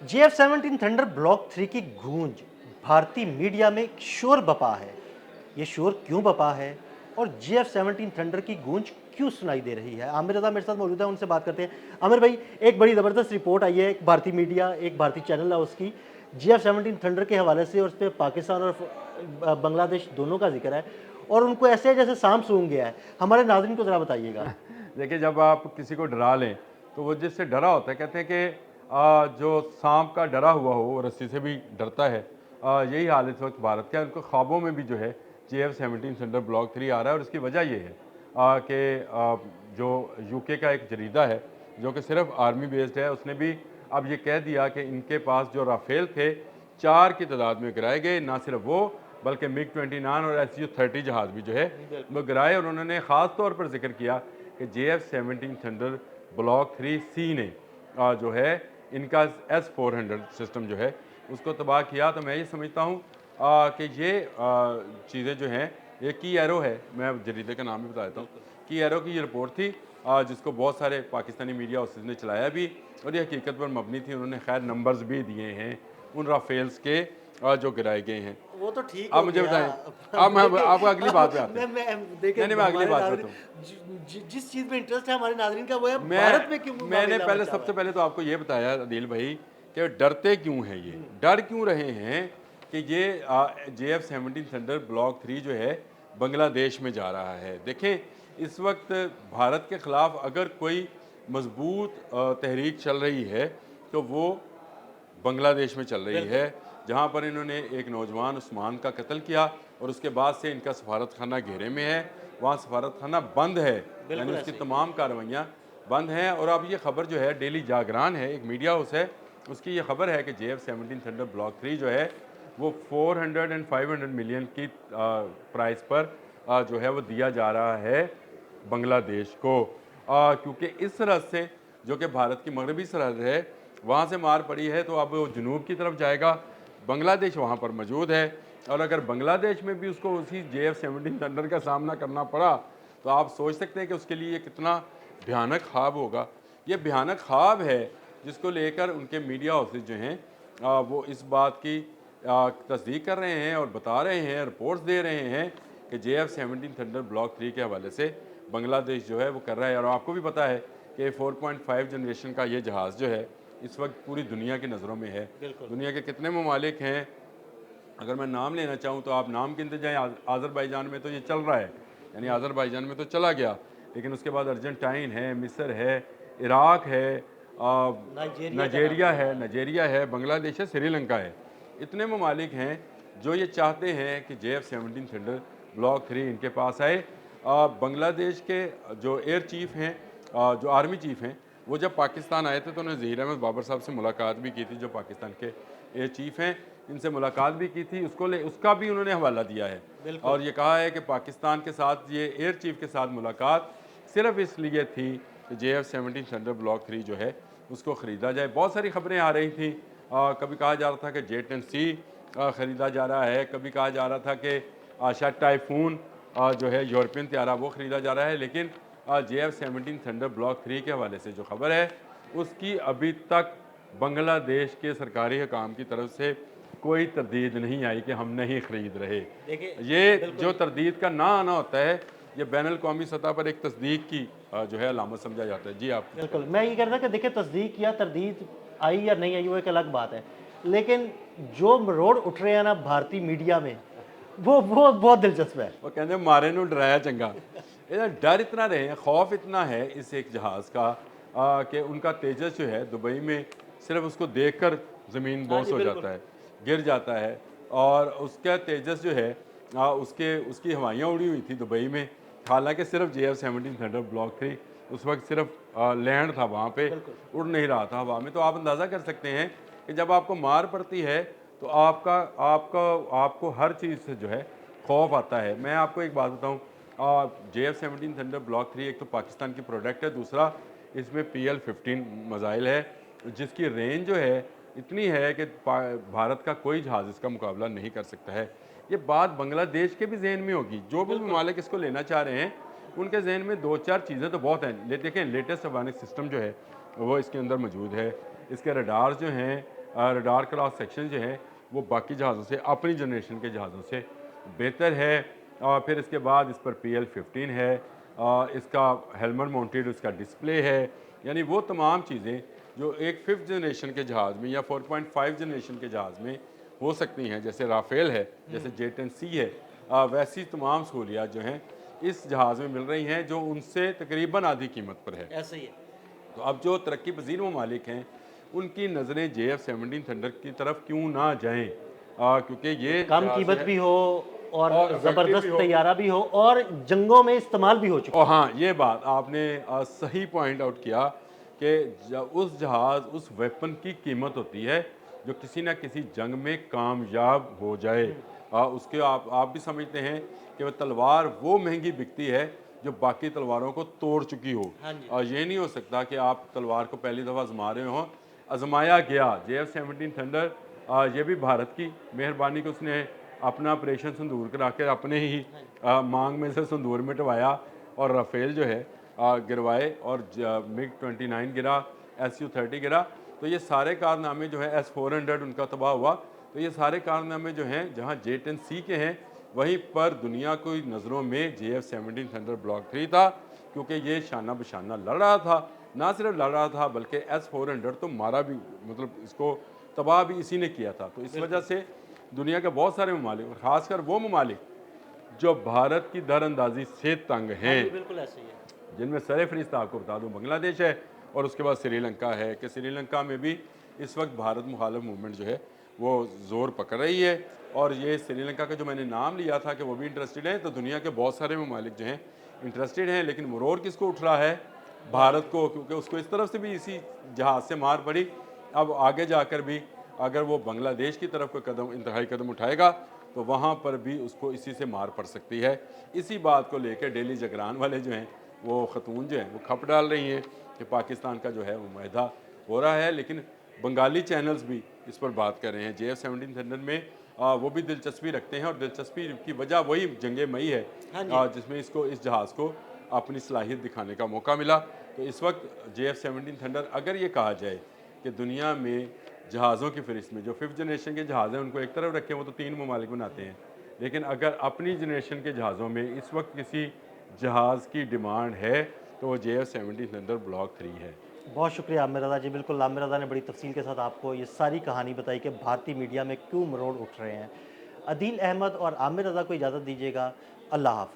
JF-17 thunder block 3 की गूंज भारतीय मीडिया में एक शोर बपा है। ये शोर क्यों बपा है और JF-17 थंडर की गूंज क्यों सुनाई दे रही है? आमिर रज़ा मेरे साथ मौजूद है, उनसे बात करते हैं। आमिर भाई, एक बड़ी ज़बरदस्त रिपोर्ट आई है, एक भारतीय मीडिया, एक भारतीय चैनल है उसकी, JF-17 थंडर के हवाले से, और उस पे पाकिस्तान और बांग्लादेश दोनों का ज़िक्र है और उनको ऐसे है जैसे सांप सूंघ गया है। हमारे नाज़रीन को ज़रा बताइएगा। देखिए, जब आप किसी को डरा लें तो वो जिससे डरा होता है, कहते हैं कि जो सांप का डरा हुआ हो वो रस्सी से भी डरता है। यही हाल इस वक्त भारत का है। उनको ख्वाबों में भी जो है JF-17 थंडर ब्लॉक 3 आ रहा है और इसकी वजह ये है कि जो यूके का एक जरीदा है जो कि सिर्फ आर्मी बेस्ड है, उसने भी अब ये कह दिया कि इनके पास जो राफेल थे 4 की तादाद में गिराए गए। ना सिर्फ वो बल्कि MiG-29 और Su-30 जहाज़ भी जो है वो गिराए। और उन्होंने ख़ास तौर पर जिक्र किया कि JF-17 थंडर ब्लॉक 3C ने जो है इनका S-400 सिस्टम जो है उसको तबाह किया। तो मैं ये समझता हूँ कि ये चीज़ें जो हैं, ये की एरो है, मैं जरीदे का नाम भी बता देता हूँ। की एरो की ये रिपोर्ट थी जिसको बहुत सारे पाकिस्तानी मीडिया हाउसेस ने चलाया भी और ये हकीकत पर मबनी थी। उन्होंने खैर नंबर्स भी दिए हैं उन राफेल्स के जो गिराए गए हैं। वो तो ठीक आप हो मुझे गया। बताएं, अब अब मैं देखिए, आपको अगली बात पे आते हैं। मैं देखिए, नहीं नहीं, मैं अगली हमारे बात पे नाज़रीन आता हूँ। जिस चीज़ में इंटरेस्ट है हमारे नाज़रीन का, वो है भारत में क्यों मैंने मामला पहले मचा हुआ सबसे है। पहले तो आपको ये बताया अदील भाई कि डरते क्यों हैं, ये डर क्यों रहे हैं कि ये JF-17 थंडर ब्लॉक 3 जो है बांग्लादेश में जा रहा है। देखें, इस वक्त भारत के ख़िलाफ़ अगर कोई मजबूत तहरीक चल रही है तो वो बांग्लादेश में चल रही बिल्कुल। है, जहाँ पर इन्होंने एक नौजवान उस्मान का कत्ल किया और उसके बाद से इनका सफारत खाना घेरे में है। वहाँ सफारत खाना बंद है, यानी बिल्कुल उसकी ऐसे ही। तमाम कार्रवाइयाँ बंद हैं। और अब ये खबर जो है डेली जागरण है, एक मीडिया हाउस है, उसकी ये खबर है कि JF-17 थंडर ब्लॉक 3 जो है वो 400 एंड 500 मिलियन की प्राइस पर जो है वो दिया जा रहा है बांग्लादेश को। क्योंकि इस सरहद से, जो कि भारत की मगरबी सरहद है, वहाँ से मार पड़ी है तो अब वो जनूब की तरफ जाएगा। बांग्लादेश वहाँ पर मौजूद है और अगर बांग्लादेश में भी उसको उसी JF-17 थंडर का सामना करना पड़ा तो आप सोच सकते हैं कि उसके लिए कितना भयानक ख्वाब होगा। ये भयानक ख्वाब है जिसको लेकर उनके मीडिया हाउसेज जो हैं वो इस बात की तस्दीक कर रहे हैं और बता रहे हैं, रिपोर्ट्स दे रहे हैं कि JF-17 थंडर ब्लॉक 3 के हवाले से बांग्लादेश जो है वो कर रहा है। और आपको भी पता है कि 4.5 जनरेशन का ये जहाज़ जो है इस वक्त पूरी दुनिया की नज़रों में है। बिल्कुल। दुनिया के कितने ममालिक हैं, अगर मैं नाम लेना चाहूँ तो आप नाम गिनते जाएँ। आज़रबाईजान में तो ये चल रहा है, यानी आज़रबाईजान में तो चला गया, लेकिन उसके बाद अर्जेंटाइन है, मिस्र है, इराक है, नाइजीरिया का नाम लिया है। नाइजेरिया है, बांग्लादेश है, श्रीलंका है। इतने ममालिक हैं जो ये चाहते हैं कि JF-17 थंडर ब्लॉक 3 इनके पास आए। बांग्लादेश के जो एयर चीफ हैं, जो आर्मी चीफ हैं, वो जब पाकिस्तान आए थे तो उन्होंने ज़हीर अहमद बाबर साहब से मुलाकात भी की थी, जो पाकिस्तान के एयर चीफ हैं, इनसे मुलाकात भी की थी। उसका भी उन्होंने हवाला दिया है बिल्कुल। और ये कहा है कि पाकिस्तान के साथ ये एयर चीफ के साथ मुलाकात सिर्फ इसलिए थी कि JF-17 थंडर ब्लॉक 3 जो है उसको ख़रीदा जाए। बहुत सारी खबरें आ रही थी, कभी कहा जा रहा था कि J-10C ख़रीदा जा रहा है, कभी कहा जा रहा था कि शायद टाइफून जो है यूरोपियन त्यारा वो ख़रीदा जा रहा है। लेकिन JF-17 थंडर ब्लॉक 3 के हवाले से जो खबर है उसकी अभी तक बांग्लादेश के सरकारी हकाम की तरफ से कोई तरदीद नहीं आई कि हम नहीं ख़रीद रहे। देखिए, ये जो बिल्कुल। तरदीद का ना आना होता है, ये बैनुल कौमी सतह पर एक तस्दीक की जो है अलामत समझा जाता है। जी आप। बिल्कुल, मैं ये कह रहा था कि देखिए, तस्दीक या तरदीद आई या नहीं आई वो एक अलग बात है। लेकिन जो रोड उठ रहे हैं ना भारतीय मीडिया में, वो बहुत दिलचस्प है। वो कहते मारे नू डराया चंगा। ये डर इतना रहे, खौफ इतना है इस एक जहाज़ का कि उनका तेजस जो है दुबई में सिर्फ उसको देखकर ज़मीन हाँ बोस जी, हो बिल्कुल। जाता है, गिर जाता है। और उसका तेजस जो है उसकी हवाइयाँ उड़ी हुई थी दुबई में, हालांकि सिर्फ JF-17 थंडर ब्लॉक 3 उस वक्त सिर्फ लैंड था वहाँ पे, बिल्कुल। उड़ नहीं रहा था हवा में। तो आप अंदाज़ा कर सकते हैं कि जब आपको मार पड़ती है तो आपका आपका आपको हर चीज़ से जो है खौफ आता है। मैं आपको एक बात बताऊँ, JF-17 थंडर ब्लॉक 3 एक तो पाकिस्तान की प्रोडक्ट है, दूसरा इसमें PL-15 मिसाइल है जिसकी रेंज जो है इतनी है कि भारत का कोई जहाज़ इसका मुकाबला नहीं कर सकता है। ये बात बांग्लादेश के भी जहन में होगी, जो भी बिल्कुल। ममालिक इसको लेना चाह रहे हैं उनके जहन में दो चार चीज़ें तो बहुत हैं। देखें, लेटेस्ट अवानिक सिस्टम जो है वो इसके अंदर मौजूद है, इसके रडार जो हैं रडार क्रॉस सेक्शन जो है वो बाकी जहाज़ों से, अपनी जनरेशन के जहाज़ों से बेहतर है। और फिर इसके बाद इस पर PL-15 है, इसका हेलमेट माउंटेड उसका डिस्प्ले है, यानी वो तमाम चीज़ें जो एक 5th जनरेशन के जहाज़ में या 4.5 जनरेशन के जहाज़ में हो सकती हैं, जैसे राफेल है, जैसे J-10C है, वैसी तमाम सहूलियात जो हैं इस जहाज़ में मिल रही हैं, जो उनसे तकरीबन आधी कीमत पर है। ऐसे ही है। तो अब जो तरक्की पजीर ममालिक हैं उनकी नज़रें JF-17 थंडर की तरफ क्यों ना जाएँ, क्योंकि ये कम जहाज़ कीमत है भी हो और effective ज़बरदस्त भी हो। तैयारा भी हो और जंगों में इस्तेमाल भी हो चुका और हाँ, ये बात आपने सही पॉइंट आउट किया कि उस जहाज़, उस वेपन की कीमत होती है जो किसी ना किसी जंग में कामयाब हो जाए। उसके आप भी समझते हैं कि वह तलवार वो महंगी बिकती है जो बाकी तलवारों को तोड़ चुकी हो। हाँ जी। ये नहीं हो सकता कि आप तलवार को पहली दफ़ा आजमा रहे हो, आजमाया गया। JF-17 थंडर ये भी भारत की मेहरबानी कि उसने अपना ऑपरेशन संदूर करा के अपने ही मांग में से संदूर मिटवाया और राफेल जो है गिरवाए और MiG-29 गिरा, Su-30 गिरा। तो ये सारे कारनामे जो है S-400 उनका तबाह हुआ। तो ये सारे कारनामे जो हैं जहाँ J-10C के हैं, वहीं पर दुनिया की नज़रों में JF-17 थंडर ब्लॉक 3 था, क्योंकि ये शाना बशाना लड़ रहा था। ना सिर्फ लड़ रहा था बल्कि S-400 तो मारा भी, मतलब इसको तबाह भी इसी ने किया था। तो इस वजह से दुनिया के बहुत सारे ममालिक, और ख़ासकर वो ममालिक जो भारत की दरअंदाजी से तंग हैं, बिल्कुल ऐसे ही है। जिनमें सरफ़हरिस्त आपको बता दूं बांग्लादेश है और उसके बाद श्रीलंका है, कि श्रीलंका में भी इस वक्त भारत मुखालिफ मूवमेंट जो है वो ज़ोर पकड़ रही है। और ये श्रीलंका का जो मैंने नाम लिया था कि वो भी इंटरेस्टेड हैं, तो दुनिया के बहुत सारे ममालिक जो हैं इंटरेस्टेड हैं, लेकिन मरोड़ किसको उठ रहा है? भारत को, क्योंकि उसको इस तरफ से भी इसी जहाज़ से मार पड़ी। अब आगे जाकर भी अगर वो बांग्लादेश की तरफ कोई कदम, इंतहाई कदम उठाएगा, तो वहाँ पर भी उसको इसी से मार पड़ सकती है। इसी बात को लेकर डेली जगरान वाले जो हैं, वो खतून जो हैं वो खप डाल रही हैं कि पाकिस्तान का जो है वो मुआहदा हो रहा है। लेकिन बंगाली चैनल्स भी इस पर बात कर रहे हैं। JF-17 थंडर में वो भी दिलचस्पी रखते हैं, और दिलचस्पी की वजह वही जंग मई है, जिसमें इसको, इस जहाज़ को अपनी सलाहियत दिखाने का मौका मिला। तो इस वक्त JF-17 थंडर, अगर ये कहा जाए कि दुनिया में जहाज़ों की फ़हरिस्त में जो 5th जनरेशन के जहाज़ हैं उनको एक तरफ रखें, वो तो 3 ममालिक बनाते हैं, लेकिन अगर अपनी जनरेशन के जहाज़ों में इस वक्त किसी जहाज़ की डिमांड है तो वो JF-17 थंडर ब्लॉक 3 है। बहुत शुक्रिया आमिर रज़ा जी। बिल्कुल, आमिर रज़ा ने बड़ी तफसील के साथ आपको ये सारी कहानी बताई कि भारतीय मीडिया में क्यों मरोड़ उठ रहे हैं। अदील अहमद और आमिर रज़ा को इजाज़त दीजिएगा। अल्लाह हाफ़िज़।